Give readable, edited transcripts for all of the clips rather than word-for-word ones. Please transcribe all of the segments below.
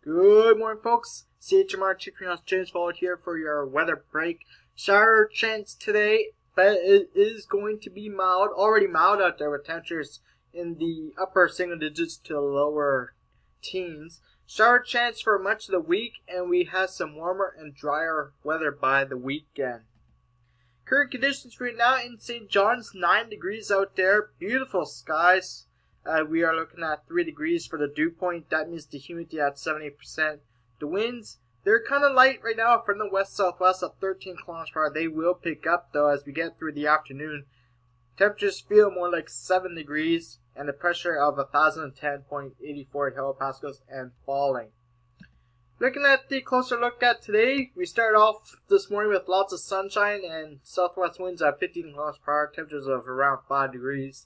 Good morning, folks. Chmr Chief James here for your weather break. Shower chance today, but it is going to be mild, already mild out there with temperatures in the upper single digits to lower teens. Shower chance for much of the week, and we have some warmer and drier weather by the weekend. Current conditions right now in St. John's, 9 degrees out there, beautiful skies. We are looking at 3 degrees for the dew point. That means the humidity at 70%. The winds, they're kind of light right now from the west-southwest at 13 kilometers per hour. They will pick up, though, as we get through the afternoon. Temperatures feel more like 7 degrees and a pressure of 1,010.84 hectopascals and falling. Looking at the closer look at today, we started off this morning with lots of sunshine and southwest winds at 15 kilometers per hour, temperatures of around 5 degrees.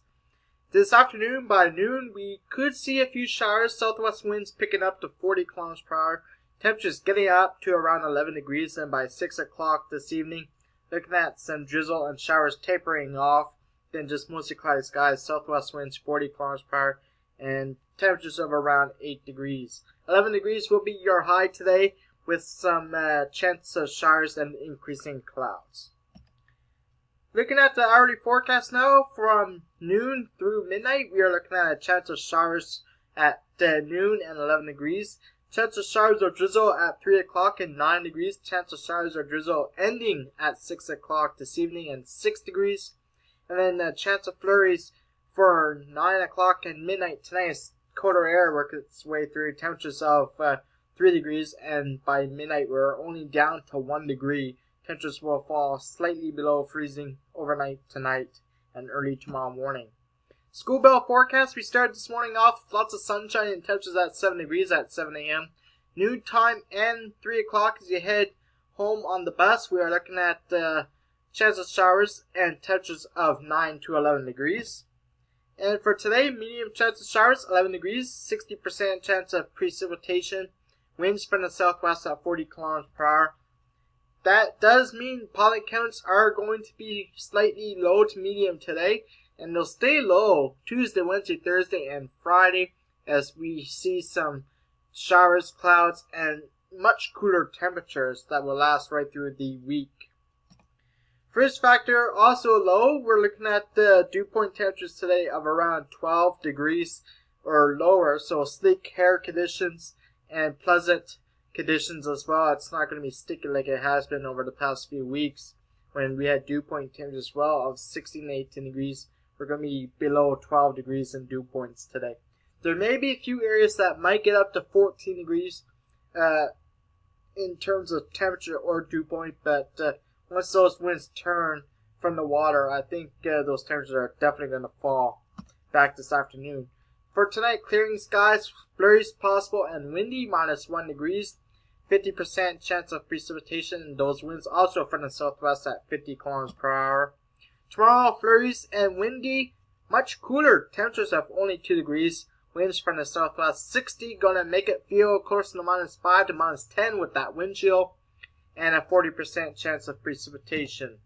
This afternoon, by noon, we could see a few showers, southwest winds picking up to 40 kilometers per hour, temperatures getting up to around 11 degrees, and by 6 o'clock this evening, looking at some drizzle and showers tapering off, then just mostly cloudy skies, southwest winds 40 kilometers per hour, and temperatures of around 8 degrees. 11 degrees will be your high today, with some chance of showers and increasing clouds. Looking at the hourly forecast now, from noon through midnight, we are looking at a chance of showers at noon and 11 degrees. Chance of showers or drizzle at 3 o'clock and 9 degrees. Chance of showers or drizzle ending at 6 o'clock this evening and 6 degrees. And then a chance of flurries for 9 o'clock and midnight tonight as colder air works its way through. Temperatures of 3 degrees, and by midnight we're only down to 1 degree. Temperatures will fall slightly below freezing overnight tonight and early tomorrow morning. School bell forecast. We started this morning off with lots of sunshine and temperatures at 7 degrees at 7 a.m. Noon time and 3 o'clock as you head home on the bus. We are looking at chance of showers and temperatures of 9 to 11 degrees. And for today, medium chance of showers, 11 degrees, 60% chance of precipitation. Winds from the southwest at 40 kilometers per hour. That does mean pollen counts are going to be slightly low to medium today, and they'll stay low Tuesday, Wednesday, Thursday, and Friday as we see some showers, clouds, and much cooler temperatures that will last right through the week. Frizz factor also low. We're looking at the dew point temperatures today of around 12 degrees or lower, so sleek hair conditions and pleasant conditions as well. It's not going to be sticky like it has been over the past few weeks when we had dew point temperatures as well of 16 to 18 degrees. We're going to be below 12 degrees in dew points today. There may be a few areas that might get up to 14 degrees in terms of temperature or dew point, but once those winds turn from the water, I think those temperatures are definitely going to fall back this afternoon. For tonight, clearing skies, flurries possible and windy, minus 1 degrees. 50% chance of precipitation, and those winds also from the southwest at 50 kilometers per hour. Tomorrow, flurries and windy, much cooler. Temperatures of only 2 degrees. Winds from the southwest 60, gonna make it feel close to minus 5 to minus 10 with that wind chill, and a 40% chance of precipitation.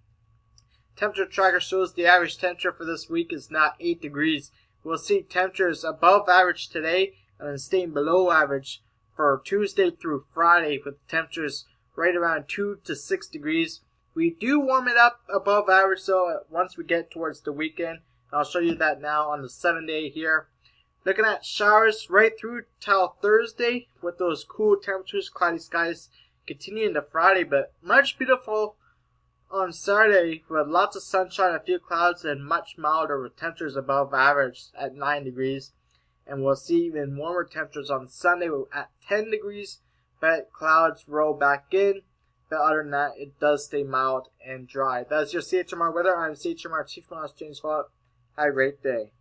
Temperature tracker shows the average temperature for this week is now 8 degrees. We'll see temperatures above average today and then staying below average for Tuesday through Friday, with temperatures right around 2 to 6 degrees. We do warm it up above average though once we get towards the weekend. I'll show you that now on the 7-day here. Looking at showers right through till Thursday with those cool temperatures, cloudy skies continuing to Friday, but much beautiful on Saturday with lots of sunshine, a few clouds, and much milder with temperatures above average at 9 degrees. And we'll see even warmer temperatures on Sunday at 10 degrees, but clouds roll back in. But other than that, it does stay mild and dry. That's your CHMR weather. I'm CHMR Chief James. Have a great day.